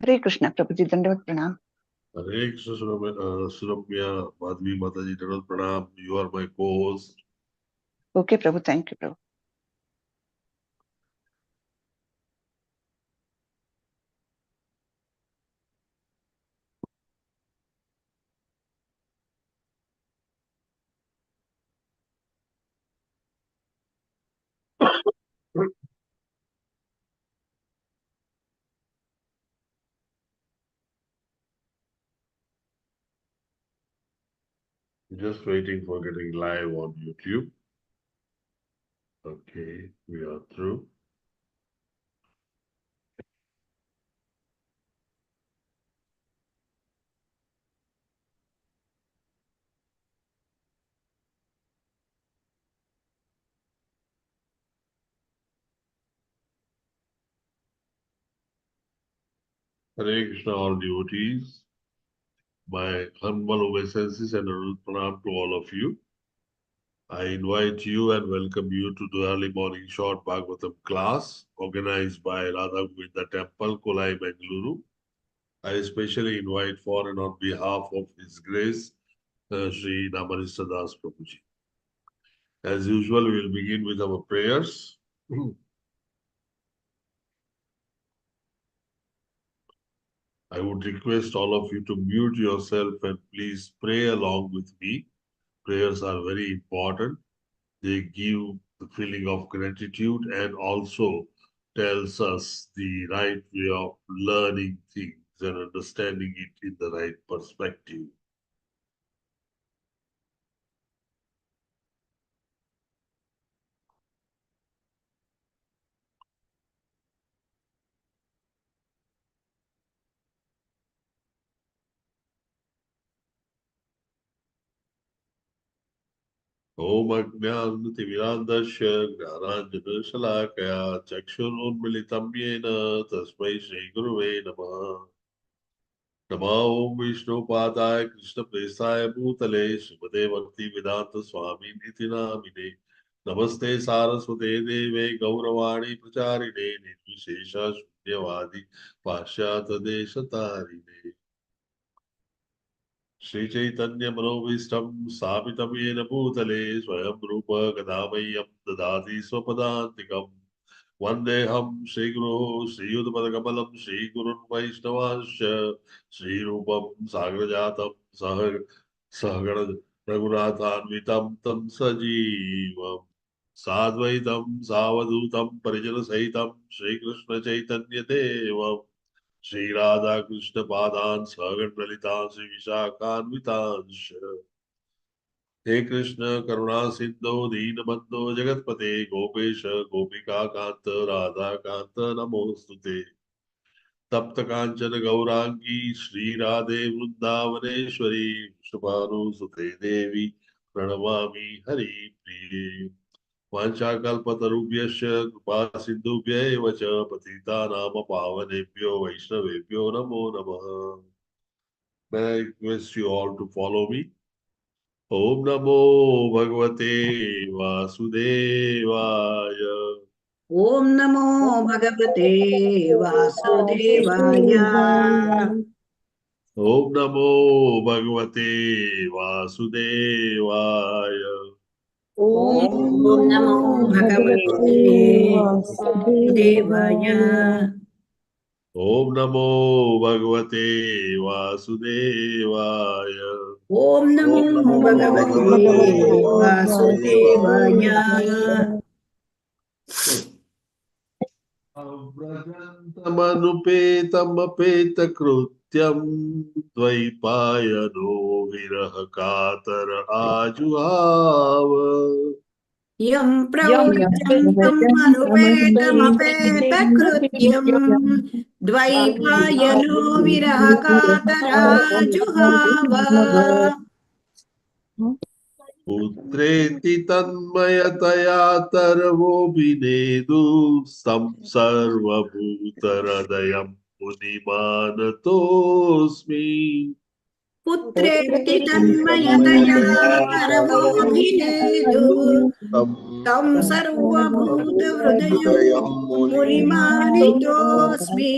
Hare Krishna, Prabhuji, Dandavat Pranam. Hare Krishna, Suramya, Madhvi Mataji, Dandavat Pranam. You are my co-host. Okay, Prabhu, thank you, Prabhu. Just waiting for getting live on YouTube. Okay, we are through. Hare Krishna, all devotees. My humble obeisances and pranam to all of you. I invite you and welcome you to the early morning short Bhagavatam class organized by Radha Govinda Temple, Kolai, Bengaluru. I especially invite for and on behalf of His Grace, Sri Namarisa Das Prabhuji. As usual, we will begin with our prayers. I would request all of you to mute yourself and please pray along with me. Prayers are very important. They give the feeling of gratitude and also tells us the right way of learning things and understanding it in the right perspective. Om Ajnanatimirandasya Jnananjanashalakaya Chakshurunmilitam Yena Tasmai Shri Guruve Namah. Namo Om Vishnu Padaya Krishna Presaya Bhutale Srimate Bhakti Vedanta Swami Niti Namine Namaste Saraswate Deve Gauravani Pracharine Nirvishesha Shunyavadi Pashyata Deshatarine Shri Chaitanya Manovistam Sapitam Yena Bhutale Swayam Rupa Kadamayam Dadati Swapadantikam Vandeham Shri Guru Shri Udpadakamalam Shri Gurun Vaishnavasya Shri Rupam Sagrajatam Sahagana Raghunathanvitam Tam Sajivam Sadvaitam Savadutam Parijana Sahitam Shri Krishna Chaitanya Devam Shri Radha Krishna Padan Sagan Lalitan Shri Vishakhanvitan He Krishna Karuna Sindhu Deenabandhu Jagatpate Gopesha Gopika Kanta Radha Kanta Namostute Tapta Kanchana Gaurangi Shri Radhe Vrindavaneshwari Shubhanu Sute Devi Pranamami Hari Priye Vanchakalpatarubhyasya Kripa Sindhubhya eva cha Patita Nama Pavanebhyo Vaishnavebhyo Namo Namaha. May I request you all to follow me. Om Namo Bhagavate Vasudevaya. Om Namo Bhagavate Vasudevaya. Om Namo Bhagavate Vasudevaya. Om Namo Bhagavate Vasudevaya. Om Namo Bhagavate Vasudevaya. Om Namo Bhagavate Vasudevaya. Avrajantamanupeta Krutyam Dvaipayano Virahakatara Ajuhava. Yam pravritantam anupetamapeta-krutyam dvaipayano virahakatarajuhava. Putreti tanmayataya tarvo binedu samsarva bhutaradayam munimanatosmi. Putreti tanmayataya tarvobhinedu tam sarvabhuta hridayam murimanitosmi.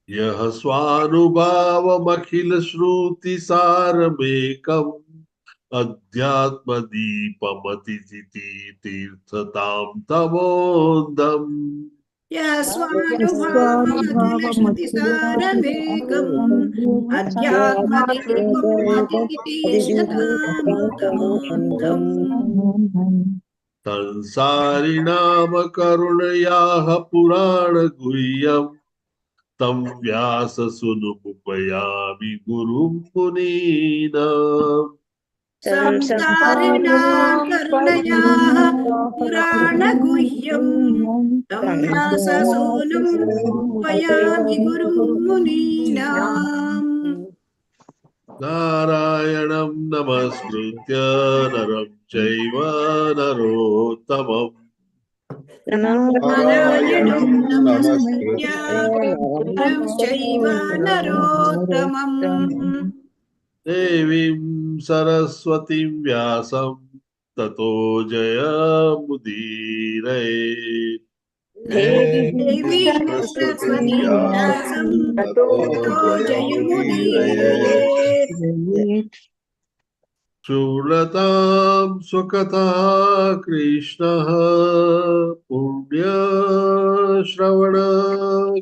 यः स्वानुभावमखिलश्रुतिसारमेकम् अध्यात्मदीपमतिचिति तीर्थतां तमोन्दम् यः स्वानुभावमखिलश्रुतिसारमेकम् अध्यात्मदीपमतितितीर्षतां तमोऽन्धम् संसारिणामकरुणयाः पुराणगुह्यम् तं व्याससुनुमुपयामि गुरुं मुनीनाम् संसारिणां करुणयाः पुराणगुह्यम् तं व्याससूनुम् उपयामि गुरुं मुनीनाम् नारायणं नमस्कृत्य नरं चैव नरोत्तमम् नारायणं नमस्कृत्य नरं चैव नरोत्तमम् देवीं सरस्वतीं व्यासं ततो जयमुदीरये देवीं सरस्वतीं व्यासं ततो जयमुदीरयेत् शूलतां स्वकथा कृष्णः पुण्यश्रवण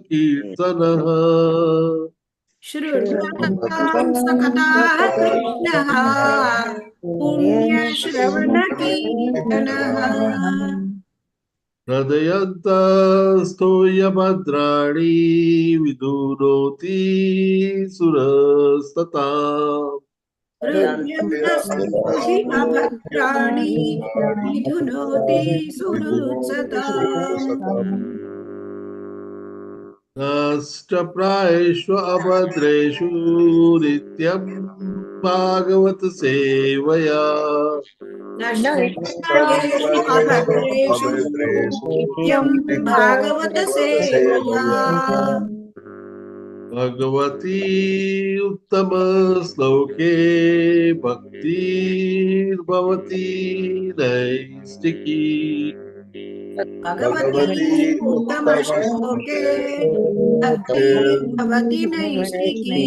कीर्तनः श्रुत्वां सकथाः कृष्णः पुण्यश्रवणकीर्तनः हृदयन्तस्थूयभद्राणि विदुनोति सुरस्तताम् हृदयन्तस्तु हि अभद्राणि विधुनोति सुहृत्सताम् नष्टप्रायेषु अभद्रेषु नित्यं भागवत सेवया नष्टप्रायेषु अभद्रेषु नित्यं भागवत सेवया भगवती उत्तम श्लोके भक्तिर्भवती नैष्टिकी Bhagwati उत्तमश्लोके भक्तिर्भवति नैष्टिकी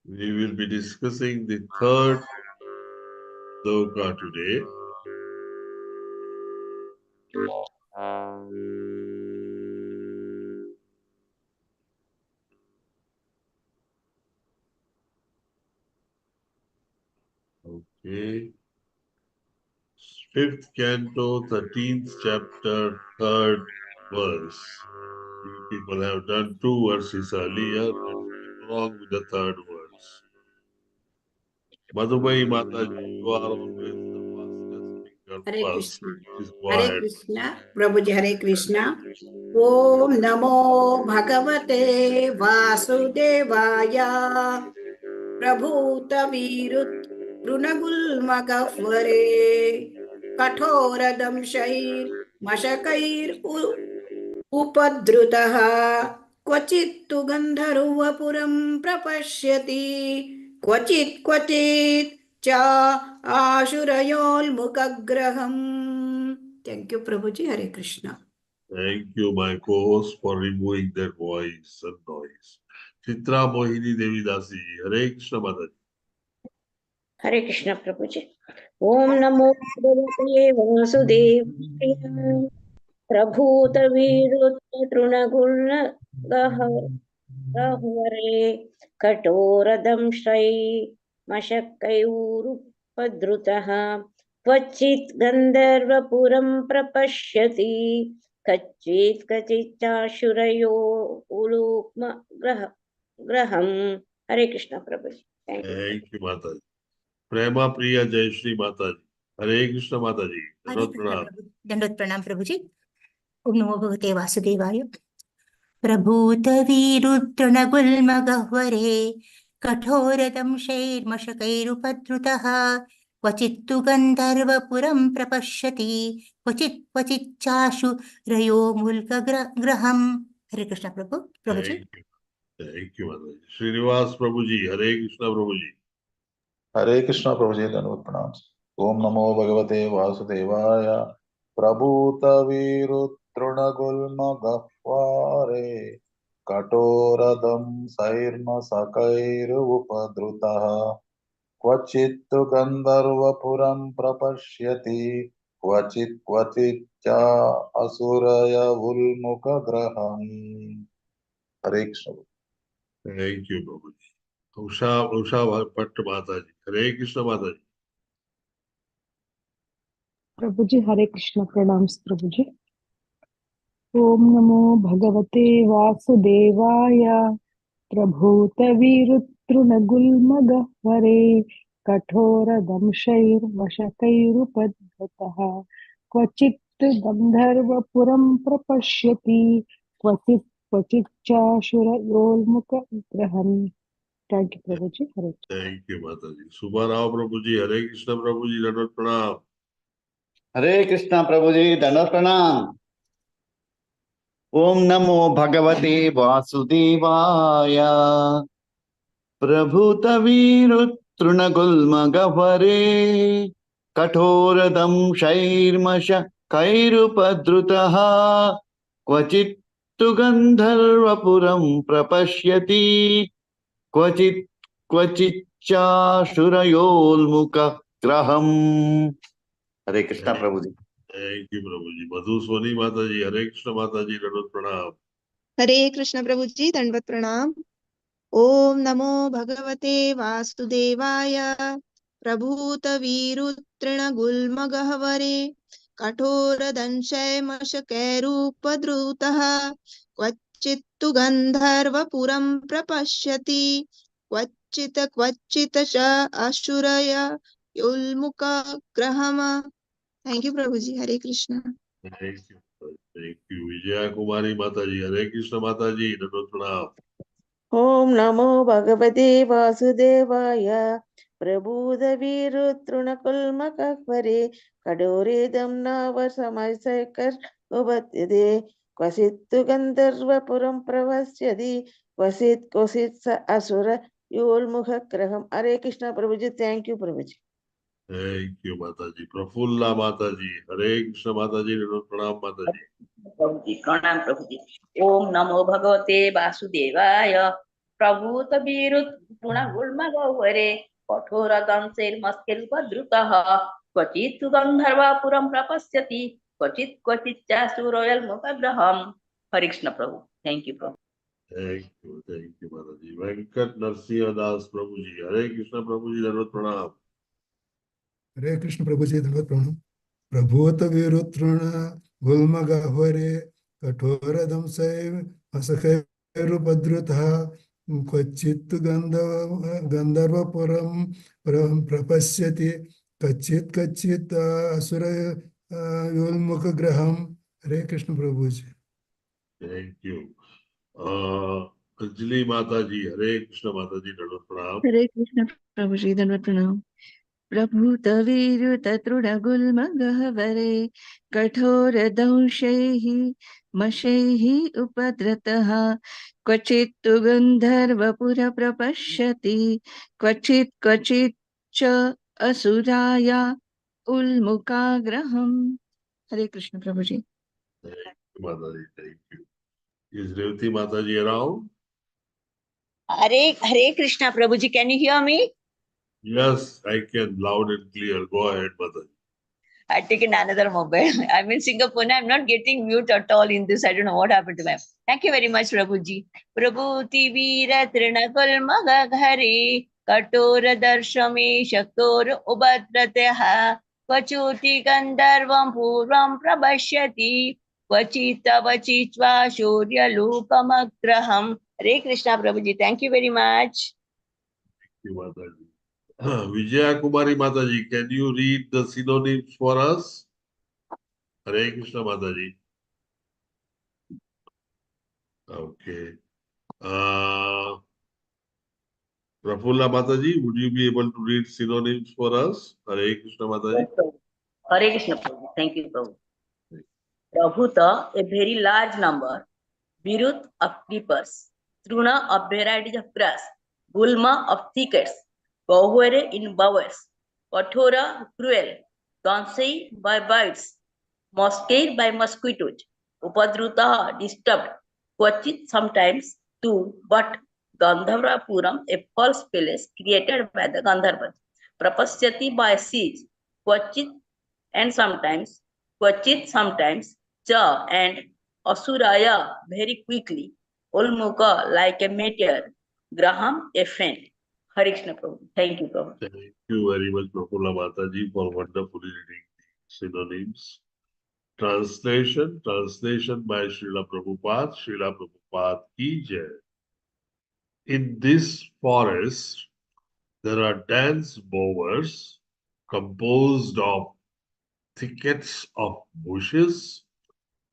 We will be discussing the third sloka today. Okay. Fifth canto, 13th chapter, third verse. You people have done 2 verses earlier. Along with the third verse. Madhubai Mataji, you are always the fastest speaker Hare first. Krishna Please go Hare ahead. Krishna Prabhu ji Hare Krishna ओम नमो भगवते वासुदेवाय प्रभूत वीरुत तृणगुल्मगह्वरे कठोरदंशैर् मशकैर् उपद्रुतः क्वचित्तु गन्धर्वपुरं प्रपश्यति क्वचित् च आशुरयोल्मुखग्रहम् thank you Prabhu ji Hare Krishna Thank you, my co-host, for removing their voice and noise. Chitra Mohini Devi Dasi, Hare Krishna Mataji. हरे कृष्ण प्रभु जी ओम नमो भगवते वासुदेवाय प्रभूत वीरुत तृणगुण गह्वरे कठोरदंष्ट्रै मशक्कैरुपद्रुतः क्वचित् गन्धर्वपुरं प्रपश्यति कच्चिच्चाशुरयो उलूक्म ग्रहम् हरे Krishna Prabhu ji Thank you, Mataji. Prema Priya Jai Shri Mataji. Hare Krishna Mataji. हरे कृष्ण प्रभु दंडवत प्रणाम प्रभु जी ओम नमो भगवते वासुदेवाय प्रभूत वीरुद्रणगुल्मगह्वरे कठोरदंशैर्मशकैरुपद्रुतः क्वचित्तु गन्धर्वपुरं प्रपश्यति क्वचिच्चाशु रयो मुल्कग्रहम् हरे Krishna Prabhu ji Thank you. Thank you, Mataji. Srinivas Prabhuji, Hare Krishna Prabhuji. हरे कृष्णा प्रभु जी धन्यवाद प्रणाम। ओम नमो भगवते वासुदेवाय। प्रभूत वीरु तृणगुल्म गह्वारे कठोरदं सैर्म सकैरुपद्रुतः क्वचित् गन्धर्वपुरं प्रपश्यति क्वचित् च असुरय उन्मुखग्रहम्। हरे Krishna. Thank you, Prabhuji. Usha Bhatt Mataji. Hare Krishna Mataji. प्रभु जी हरे कृष्ण प्रणाम प्रभु जी। ओम नमो भगवते वासुदेवाय। प्रभूत वीरुत्तृणगुल्मगह्वरे कठोरदंशैर्मशकैरुपद्रुतः क्वचित् गन्धर्वपुरं प्रपश्यति क्वचिच्चाशुरयोर्मुखविग्रहम्। Thank you Prabhu ji. Hare Krishna. Thank you, Mataji. Subharao Prabhuji. Hare Krishna Prabhuji. Dandavat Pranam. हरे कृष्णा प्रभु जी दंडवत प्रणाम। ओम नमो भगवते वासुदेवाय। प्रभूत वीरुत्तृणगुल्मगह्वरे कठोरदंशैर्मश कैरुपद्रुतः क्वचित्तु गन्धर्वपुरं प्रपश्यति क्वचिच्चाशुरयोल्मुखग्रहम्। हरे Krishna Prabhu ji. Thank you, Prabhuji. Madhuswani Mataji. Hare Krishna Mataji. Dandavat Pranam. हरे कृष्ण प्रभु जी दंडवत प्रणाम। ओम नमो भगवते वासुदेवाय। प्रभूत वीरुत्तृणगुल्मगह्वरे कठोरदंशैर्मशकैरुपद्रुतः क्वचित्तु गन्धर्वपुरं प्रपश्यति क्वचित् च असुरय उन्मुखग्रहम्। Thank you Prabhu ji. Hare Krishna. Thank you. Thank you. Vijaya Kumari Mataji. Hare Krishna Mataji. Dandavat Pranam. ओम नमो भगवते वासुदेवाय प्रबुधवीरुतृणकुल्मकह्वरे कडोरेदं नव समसैकर् उपद्यते क्वचित्तु गन्धर्वपुरं प्रवस्यति क्वचित् स असुर योल्मुखग्रहम्। Hare Krishna Prabhu ji. Thank you Prabhu ji. Thank you, Mataji. Prafulla Mataji. Hare Krishna Mataji. Dandavat Pranam Mataji. प्रभु जी प्रणाम प्रभु जी। ओम नमो भगवते वासुदेवाय। प्रभूत वीरुत्तृणगुल्मगह्वरे कठोरदंशैर्मस्कैरुपद्रुतः क्वचित् गन्धर्वपुरं प्रपश्यति क्वचित् चासुरोयल्मुखग्रहम्। Hare Krishna Prabhu. Thank you Prabhu. Thank you, Mataji. Venkat Narsiha Das Prabhuji. Hare Krishna Prabhuji. Dandavat Pranam. हरे कृष्ण प्रभु जी धन्यवाद प्रणाम। प्रभूत वीरुतृण गुल्मगह्वरे कठोरदंशैर्मशकैरुपद्रुतः क्वचित् गन्धर्वपुरं प्रपश्यति कच्चित् असुरयोन्मुखग्रहम्। हरे Krishna Prabhu ji. Thank you. Anjali Mataji. Hare Krishna Mataji. Dandavat Pranam. हरे कृष्ण प्रभु जी दंडवत प्रणाम। प्रभूत वीरुततृणगुल्मगह्वरे कठोरदंशैः मशैः उपद्रतः क्वचित्तु गन्धर्वपुर प्रपश्यति क्वचित् च असुराया उल्मुखाग्रहम्। Hare Krishna Prabhu ji. Thank you, Mataji. Thank you. Is Revati Mataji around? Hare Krishna Prabhu ji. Can you hear me? Yes, I can. Loud and clear. Go ahead, Mataji. I taken another mobile. I'm in Singapore now. I'm not getting mute at all in this. I don't know what happened to them. Thank you very much, Prabhuji. Prabhuti Veera Trinakul Kator Darshami Shaktor Ubadrateha Vachuti Gandharvam Purvam Prabashyati Vachita Vachichva Shurya Lukamagraham. Hare Krishna, Prabhuji. Thank you very much. Thank you, Mataji. Vijaya Kumari Mataji, can you read the synonyms for us? Hare Krishna Mataji. Okay. Prafulla Mataji, would you be able to read synonyms for us? Hare Krishna Mataji. Hare Krishna, Prabhu. Thank you, Prabhu. Prabhuta, a very large number. Virut, of creepers. Truna of varieties of grass, Gulma of thickets, Gahure in bowers, Kathora cruel, Donsei by bites, Mosquito by mosquitoes, Upadruta disturbed, Kwachit sometimes too, but Gandharapuram, a false palace created by the Gandharvas, Prapasyati by siege, Kwachit and sometimes, Kwachit sometimes, Cha and Asuraya very quickly, Ulmuka like a meteor, Graham a faint. Hare Krishna Prabhu. Thank you, Prabhu. Thank you very much, Prafula Mataji, for wonderfully reading the synonyms. Translation by Srila Prabhupada ki jai. In this forest, there are dense bowers composed of thickets of bushes,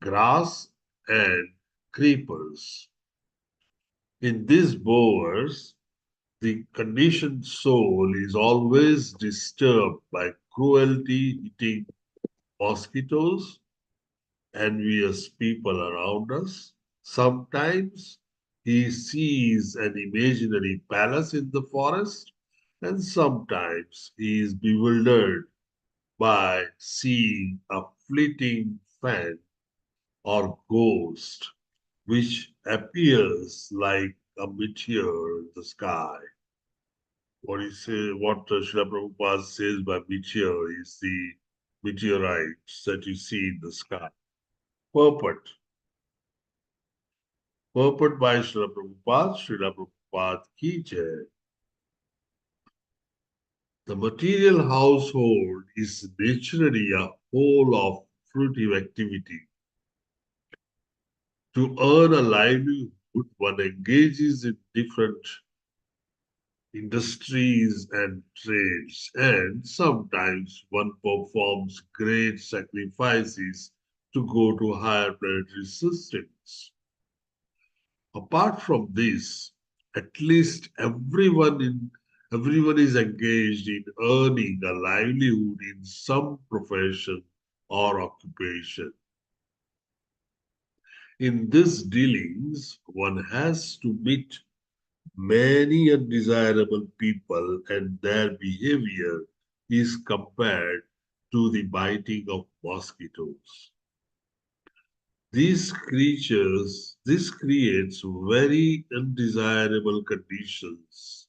grass, and creepers. In these bowers, the conditioned soul is always disturbed by cruelty-eating mosquitoes, envious people around us. Sometimes he sees an imaginary palace in the forest, and sometimes he is bewildered by seeing a fleeting phantom or ghost which appears like a meteor in the sky. What Srila Prabhupada says by meteor is the meteorites that you see in the sky. Purport by Srila Prabhupada ki jai. The material household is naturally a whole of fruitive activity. To earn a livelihood, one engages in different industries and trades, and sometimes one performs great sacrifices to go to higher planetary systems. Apart from this, at least everyone is engaged in earning a livelihood in some profession or occupation. In these dealings, one has to meet many undesirable people, and their behavior is compared to the biting of mosquitoes. This creates very undesirable conditions.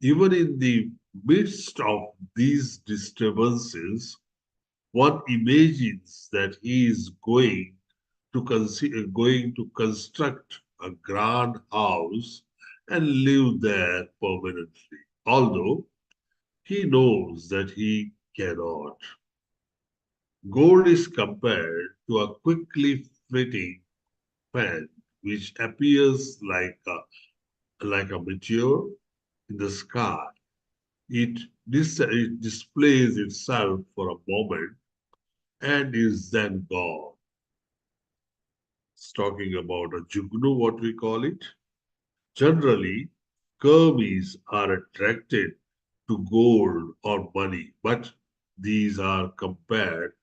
Even in the midst of these disturbances, one imagines that he is going to construct a grand house and live there permanently, although he knows that he cannot. Gold is compared to a quickly fleeting fan which appears like a meteor in the sky. It displays itself for a moment and is then gone. It's talking about a jugnu, what we call it. Generally, Kermis are attracted to gold or money, but these are compared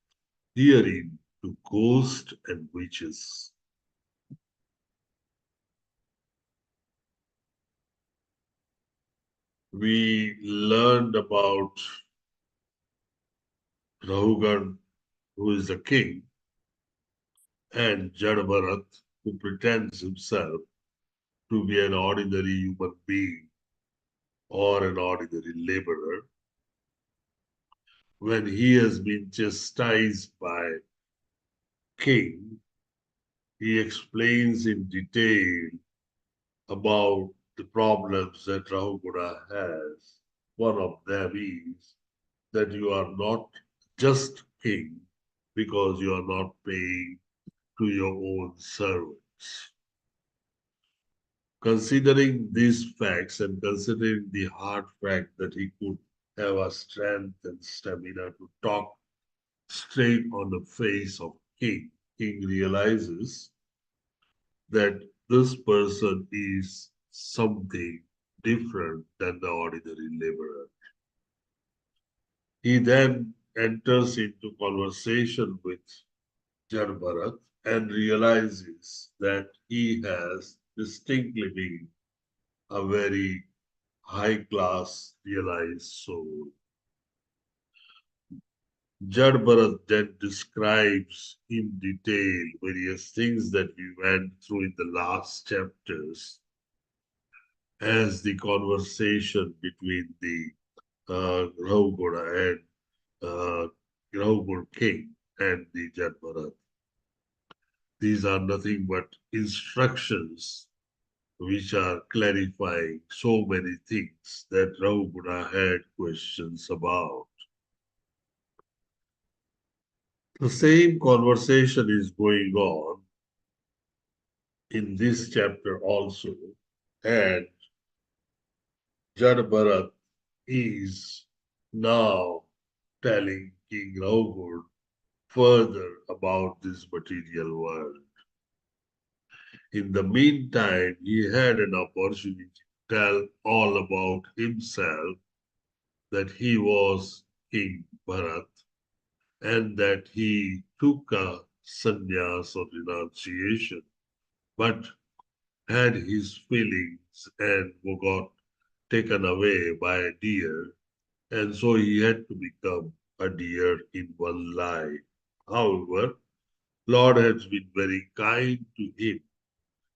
herein to ghosts and witches. We learned about Rahugan, who is the king, and Jadabharat, who pretends himself to be an ordinary human being or an ordinary laborer. When he has been chastised by king, he explains in detail about the problems that Rahuguna has. One of them is that you are not just king because you are not paying to your own servants. Considering these facts and considering the hard fact that he could have a strength and stamina to talk straight on the face of king realizes that this person is something different than the ordinary laborer. He then enters into conversation with Janbharat and realizes that he has distinctly being a very high-class, realized soul. Jad Bharat then describes in detail various things that we went through in the last chapters as the conversation between the Raugoda and Raugoda king and the Jad Bharat. These are nothing but instructions which are clarifying so many things that Raugoda had questions about. The same conversation is going on in this chapter also, and Jad Bharat is now telling King Raugoda further about this material world. In the meantime, he had an opportunity to tell all about himself, that he was King Bharat, and that he took a sannyas or renunciation, but had his feelings and got taken away by a deer, and so he had to become a deer in one life. However, Lord has been very kind to him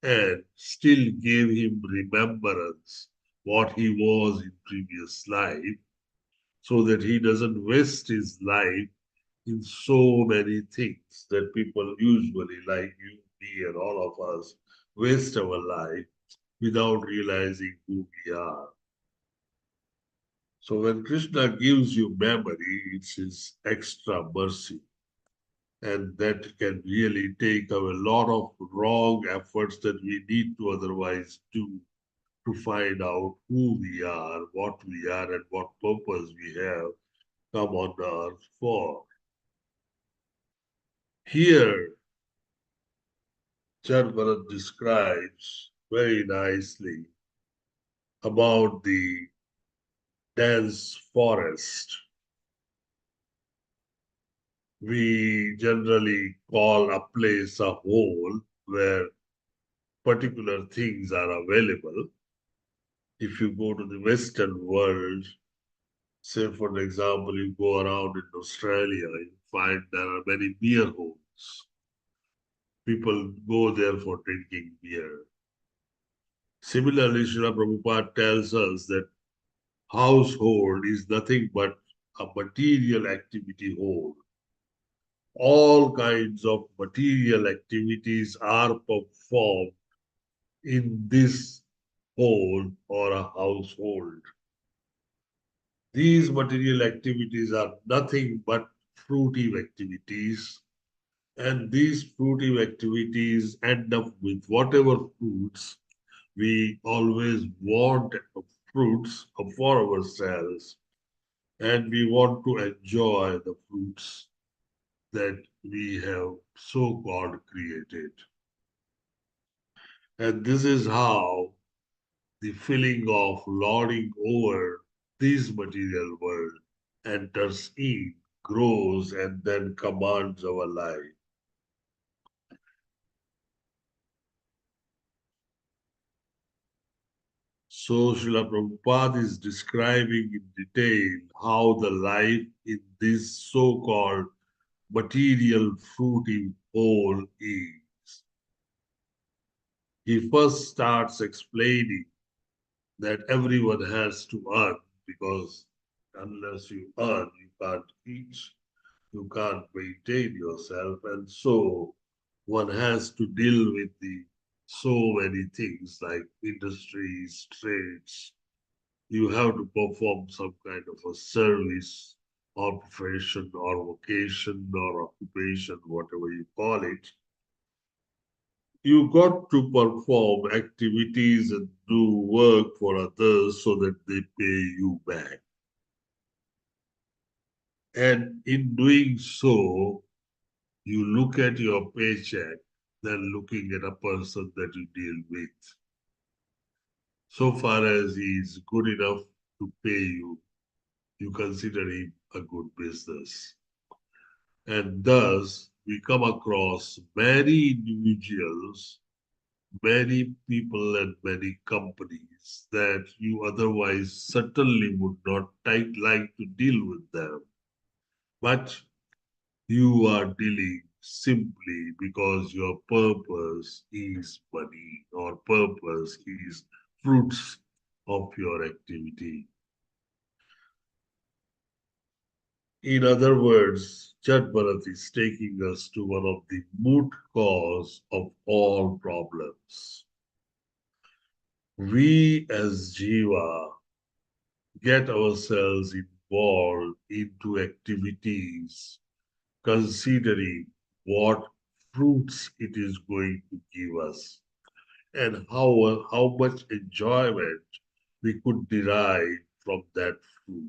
and still gave him remembrance what he was in previous life, so that he doesn't waste his life in so many things that people usually, like you, me, and all of us, waste our life without realizing who we are. So when Krishna gives you memory, it's his extra mercy. And that can really take away a lot of wrong efforts that we need to otherwise do to find out who we are, what we are, and what purpose we have come on earth for. Here, Jad Bharat describes very nicely about the dense forest. We generally call a place a hole where particular things are available. If you go to the Western world, say for example, you go around in Australia, you find there are many beer holes. People go there for drinking beer. Similarly, Srila Prabhupada tells us that household is nothing but a material activity hole. All kinds of material activities are performed in this hole or a household. These material activities are nothing but fruitive activities, and these fruitive activities end up with whatever fruits we always want fruits for ourselves, and we want to enjoy the fruits that we have so-called created. And this is how the feeling of lording over this material world enters in, grows, and then commands our life. So Srila Prabhupada is describing in detail how the life in this so-called material fruitive whole is. He first starts explaining that everyone has to earn, because unless you earn, you can't eat, you can't maintain yourself, and so one has to deal with the so many things like industries, trades. You have to perform some kind of a service or profession or vocation or occupation, whatever you call it. You got to perform activities and do work for others so that they pay you back. And in doing so, you look at your paycheck than looking at a person that you deal with. So far as he is good enough to pay you, you consider him a good business. And thus, we come across many individuals many people and many companies that you otherwise certainly would not like to deal with them. But you are dealing simply because your purpose is money or purpose is fruits of your activity. In other words, Chat Bharat is taking us to one of the root cause of all problems. We as Jiva get ourselves involved into activities considering what fruits it is going to give us and how much enjoyment we could derive from that fruit.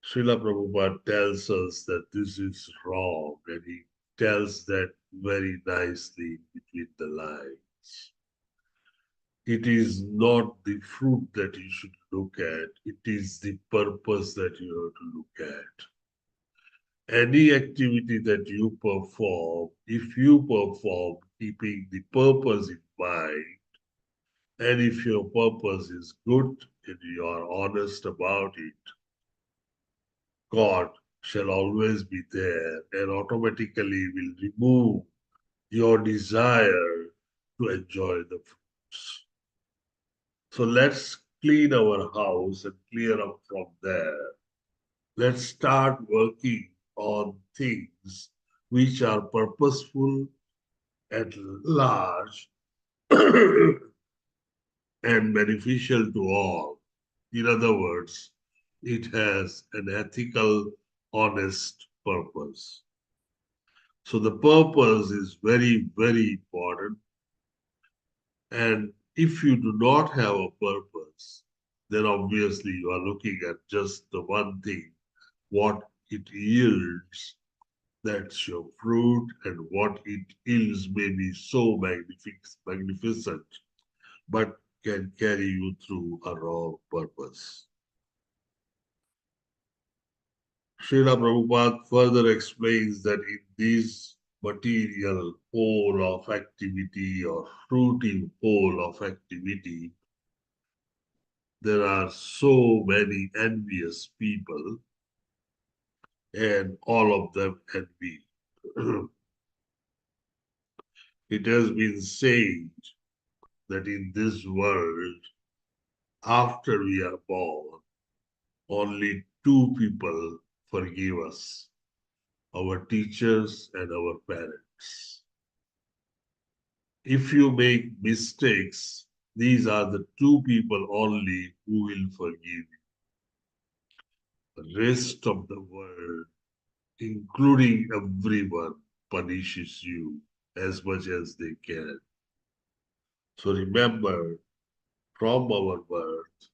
Srila Prabhupada tells us that this is wrong, and he tells that very nicely between the lines. It is not the fruit that you should look at, it is the purpose that you have to look at. Any activity that you perform, if you perform keeping the purpose in mind, and if your purpose is good and you are honest about it, God shall always be there and automatically will remove your desire to enjoy the fruits. So let's clean our house and clear up from there. Let's start working on things which are purposeful at large and beneficial to all. In other words, it has an ethical, honest purpose. So the purpose is very, very important. And if you do not have a purpose, then obviously you are looking at just the one thing, what it yields, that's your fruit, and what it yields may be so magnificent, but can carry you through a wrong purpose. Srila Prabhupada further explains that in this material pole of activity or fruitive pole of activity, there are so many envious people, and all of them envy. It has been said that in this world, after we are born, only two people forgive us, our teachers and our parents. If you make mistakes, these are the two people only who will forgive you. The rest of the world, including everyone, punishes you as much as they can. So remember, from our birth,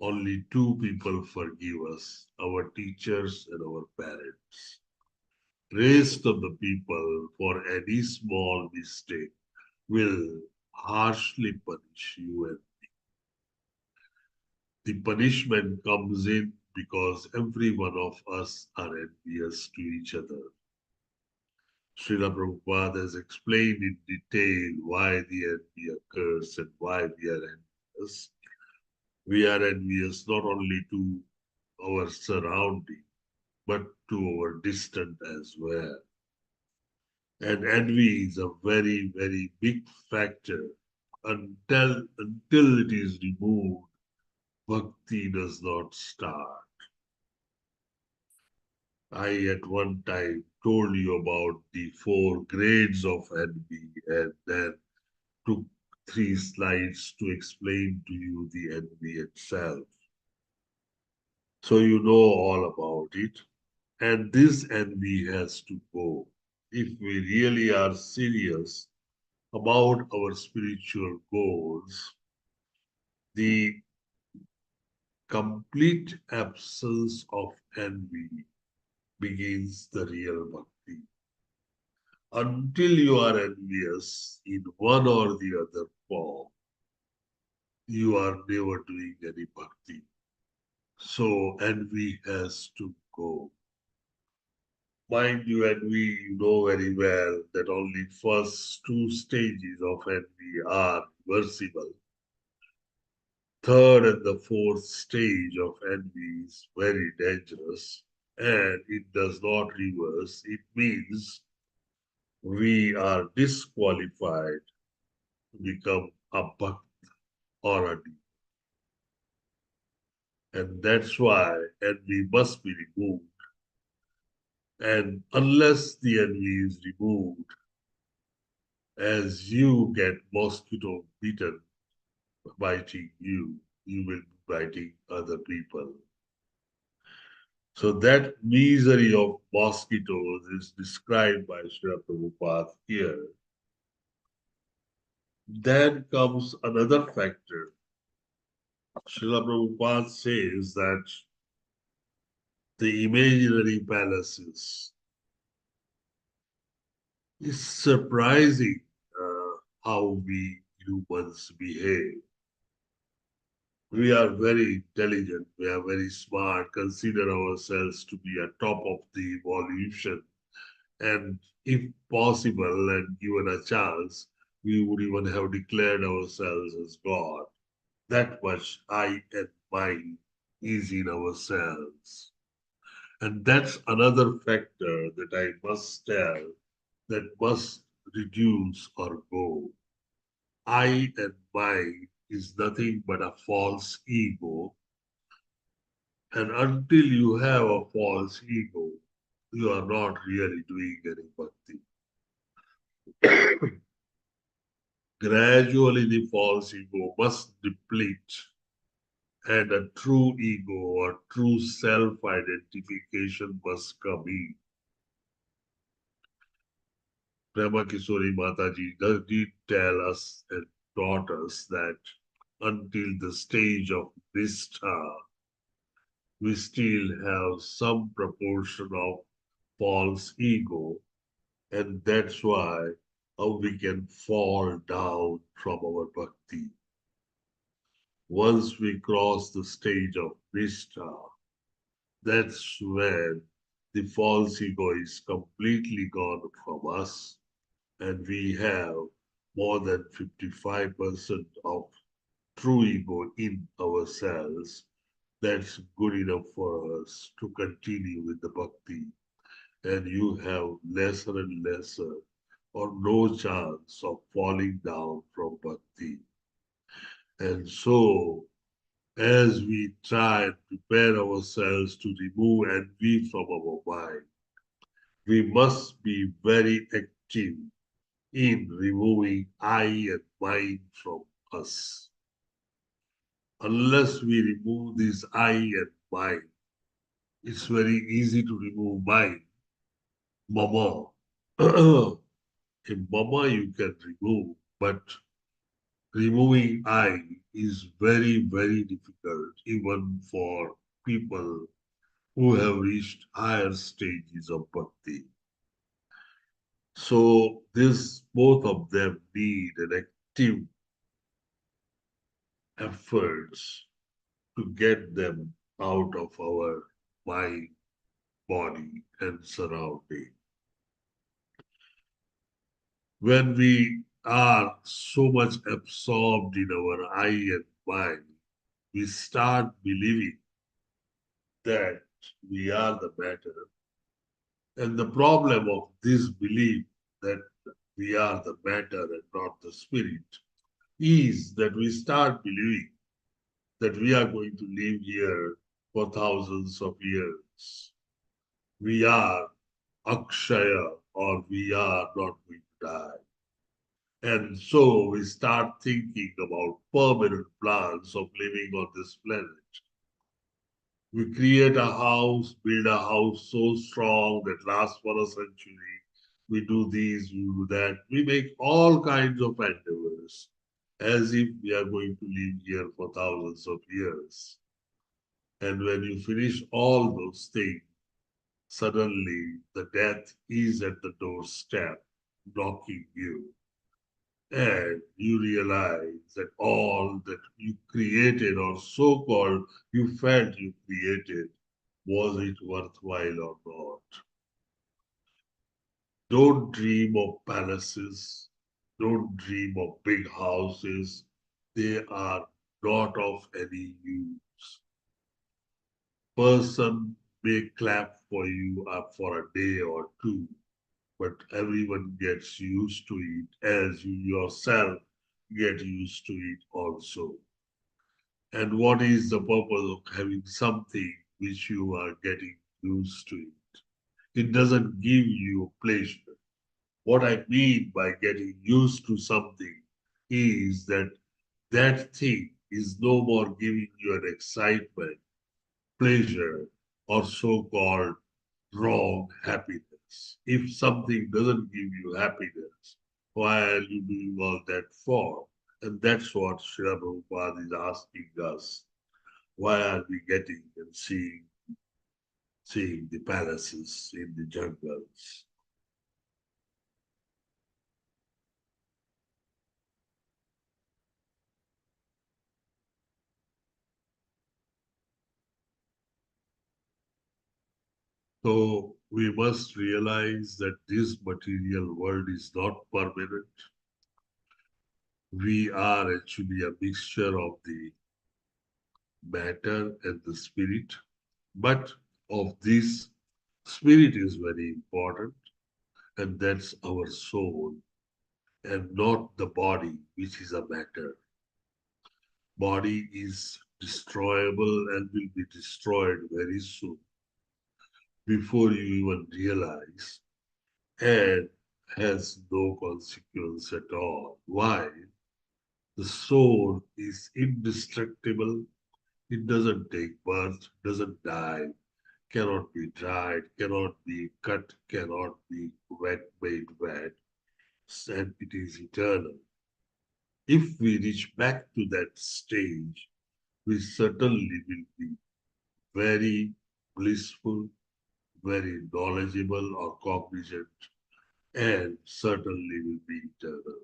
only two people forgive us, our teachers and our parents. Rest of the people, for any small mistake, will harshly punish you, and the punishment comes in because every one of us are envious to each other. Srila Prabhupada has explained in detail why the envy occurs and why we are envious. We are envious not only to our surrounding, but to our distant as well. And envy is a very, very big factor. Until it is removed, bhakti does not start. I at one time told you about the 4 grades of envy and then took 3 slides to explain to you the envy itself. So you know all about it. And this envy has to go. If we really are serious about our spiritual goals, the complete absence of envy begins the real bhakti. Until you are envious in one or the other form, you are never doing any bhakti. So envy has to go. Mind you, and we know very well that only first two stages of envy are reversible. Third and the fourth stage of envy is very dangerous, and it does not reverse. It means we are disqualified to become a bhakt or a deep. And that's why envy must be removed. And unless the envy is removed, as you get mosquito bitten biting you, you will be biting other people. So that misery of mosquitoes is described by Srila Prabhupada here. Then comes another factor. Srila Prabhupada says that the imaginary palaces is surprising how we humans behave. We are very intelligent, we are very smart, consider ourselves to be at top of the evolution. And if possible and given a chance, we would even have declared ourselves as God. That much I and mine is in ourselves. And that's another factor that I must tell that must reduce or go. I and mine is nothing but a false ego. And until you have a false ego, you are not really doing any bhakti. Gradually, the false ego must deplete, and a true ego or true self-identification must come in. Prema Kisori Mataji did tell us and taught us that until the stage of Nishtha, we still have some proportion of false ego, and that's why we can fall down from our bhakti. Once we cross the stage of Nishtha, that's when the false ego is completely gone from us, and we have more than 55% of true ego in ourselves. That's good enough for us to continue with the bhakti. And you have lesser and lesser or no chance of falling down from bhakti. And so, as we try and prepare ourselves to remove envy from our mind, we must be very active in removing I and mine from us. Unless we remove this I and mine, it's very easy to remove mine. Mama. A mama you can remove, but removing I is very, very difficult, even for people who have reached higher stages of bhakti. So both of them need an active efforts to get them out of our mind, body, and surrounding. When we are so much absorbed in our I and mind, we start believing that we are the matter. And the problem of this belief that we are the matter and not the spirit is that we start believing that we are going to live here for thousands of years. We are Akshaya, or we are not going to die. And so we start thinking about permanent plans of living on this planet. We create a house, build a house so strong that lasts for a century. We do this, we do that. We make all kinds of endeavors as if we are going to live here for thousands of years. And when you finish all those things, suddenly the death is at the doorstep, knocking you. And you realize that all that you created, or so-called you felt you created, was it worthwhile or not? Don't dream of palaces. Don't dream of big houses. They are not of any use. Person may clap for you for a day or two, but everyone gets used to it as you yourself get used to it also. And what is the purpose of having something which you are getting used to it? It doesn't give you pleasure. What I mean by getting used to something is that that thing is no more giving you an excitement, pleasure, or so-called wrong happiness. If something doesn't give you happiness, why are you doing all that for? And that's what Srila Prabhupada is asking us. Why are we getting and seeing the palaces in the jungles? So we must realize that this material world is not permanent. We are actually a mixture of the matter and the spirit. But of this, spirit is very important, and that's our soul, and not the body, which is a matter. Body is destroyable and will be destroyed very soon before you even realize, and has no consequence at all. Why? The soul is indestructible. It doesn't take birth, doesn't die, cannot be dried, cannot be cut, cannot be made wet, and it is eternal. If we reach back to that stage, we certainly will be very blissful, very knowledgeable or cognizant, and certainly will be eternal.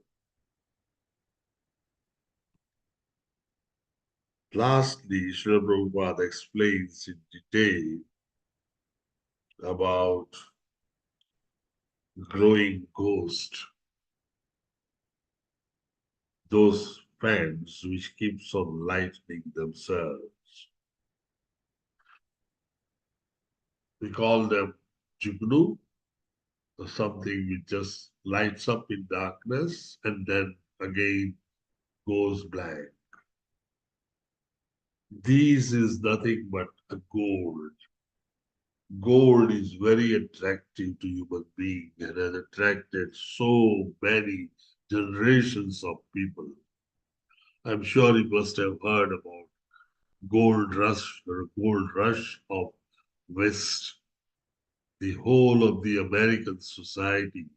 Lastly, Srila Prabhupada explains in detail about glowing ghost, those fans which keeps on lightening themselves. We call them jugnu, or something which just lights up in darkness and then again goes blank. This is nothing but a gold. Gold is very attractive to human beings and has attracted so many generations of people. I'm sure you must have heard about gold rush or gold rush of West. The whole of the American society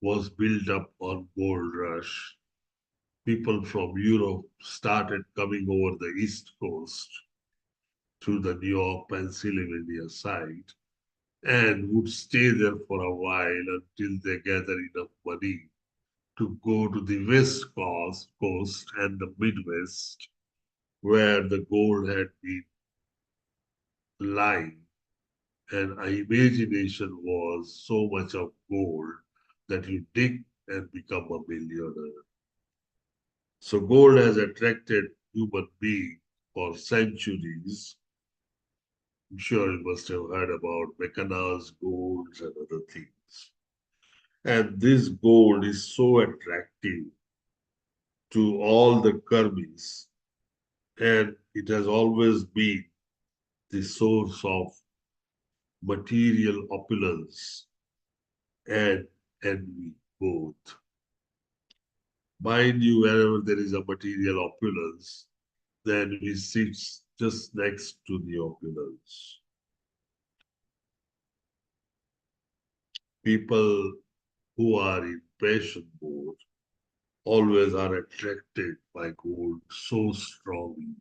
was built up on gold rush. People from Europe started coming over the East Coast to the New York, Pennsylvania side and would stay there for a while until they gather enough money to go to the West Coast and the Midwest, where the gold had been lying. And our imagination was so much of gold that you dig and become a millionaire. So gold has attracted human beings for centuries. I'm sure you must have heard about Meccana's golds and other things. And this gold is so attractive to all the karmis, and it has always been the source of material opulence and envy both. Mind you, wherever there is a material opulence, then we sit just next to the opulence. People who are in passion mode always are attracted by gold so strongly.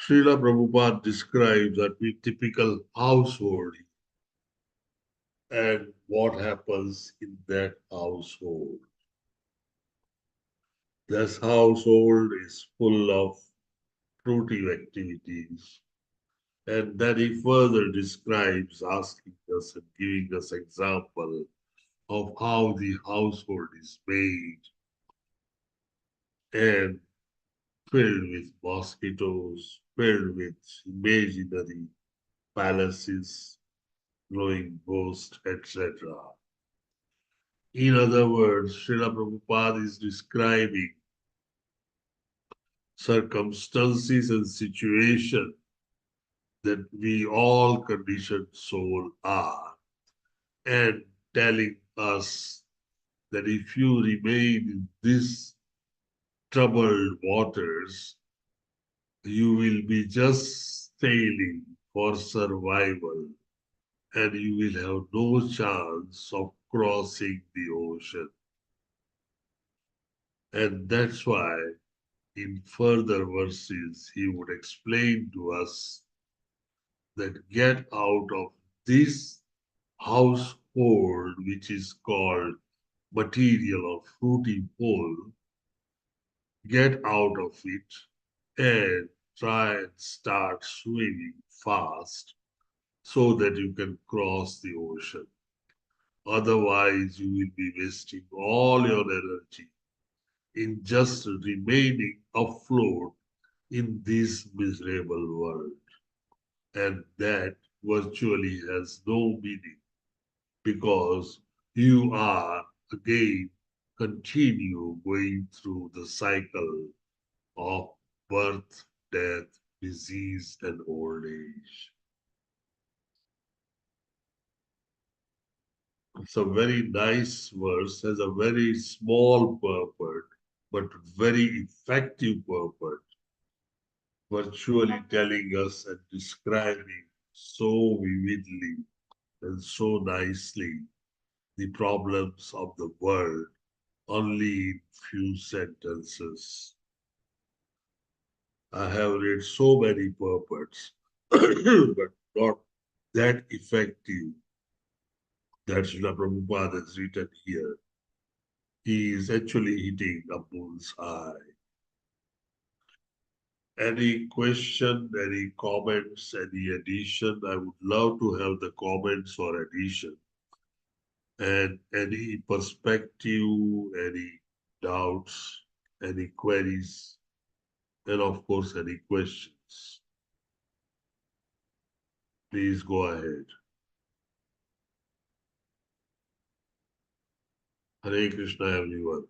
Srila Prabhupada describes a typical household and what happens in that household. This household is full of fruitive activities, And then he further describes, asking us and giving us example of how the household is made and filled with mosquitoes, filled with imaginary palaces, glowing ghosts, etc. In other words, Srila Prabhupada is describing circumstances and situations that we all conditioned soul are, and telling us that if you remain in these troubled waters, you will be just sailing for survival and you will have no chance of crossing the ocean. And that's why in further verses he would explain to us that get out of this household which is called material or fruity pole, get out of it and try and start swimming fast so that you can cross the ocean. Otherwise, you will be wasting all your energy in just remaining afloat in this miserable world. And that virtually has no meaning because you are again continue going through the cycle of birth, death, disease, and old age. It's a very nice verse, has a very small purport, but very effective purport, virtually telling us and describing so vividly and so nicely the problems of the world only in few sentences. I have read so many purports, but not that effective that Srila Prabhupada has written here. He is actually hitting a bull's eye. Any question, any comments, any addition? I would love to have the comments or addition. And any perspective, any doubts, any queries, and of course, any questions. Please go ahead. Hare Krishna, everyone.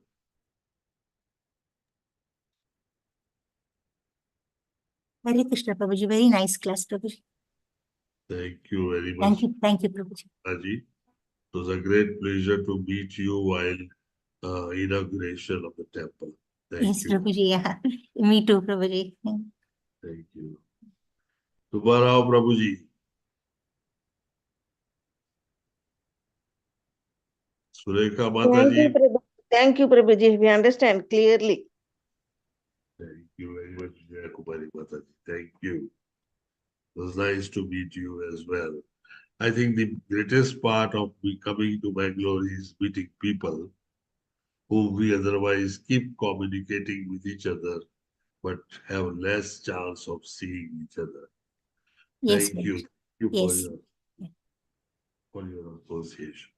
Hare Krishna, Prabhuji. Very nice class, Prabhuji. Thank you very much. Thank you, Prabhuji. Raji. It was a great pleasure to meet you while inauguration of the temple. Thank Yes, you. Prabhuji. Yeah. Me too, Prabhuji. Thank you. Subbarao Prabhuji. Sureka Mataji. Thank you, Prabhuji. We understand clearly. Thank you very much, Jaya Kumari Mataji. Thank you. It was nice to meet you as well. I think the greatest part of me coming to Bangalore is meeting people whom we otherwise keep communicating with each other, but have less chance of seeing each other. Yes, Thank you. Prabhuji. Thank you Yes. for your association.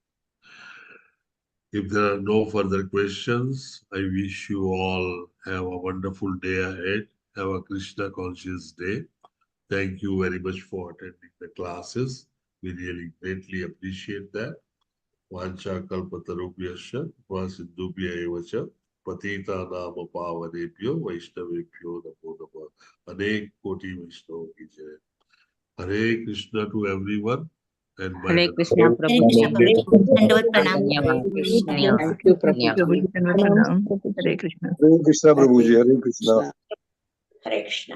If there are no further questions, I wish you all have a wonderful day ahead. Have a Krishna conscious day. Thank you very much for attending the classes. We really greatly appreciate that. Vancha kalpatarubhyascha vasindubhya evacha patita nama pavanebhyo vaishnavebhyo namo namah. Anek koti Vaishnava ki jai. Hare Krishna to everyone. And my Hare Krishna, Hare Krishna, Prabhuji. Dandavat pranam. Thank you, Prabhuji. Hare Krishna. Hare Krishna Prabhuji, Hare Krishna. Hare Krishna.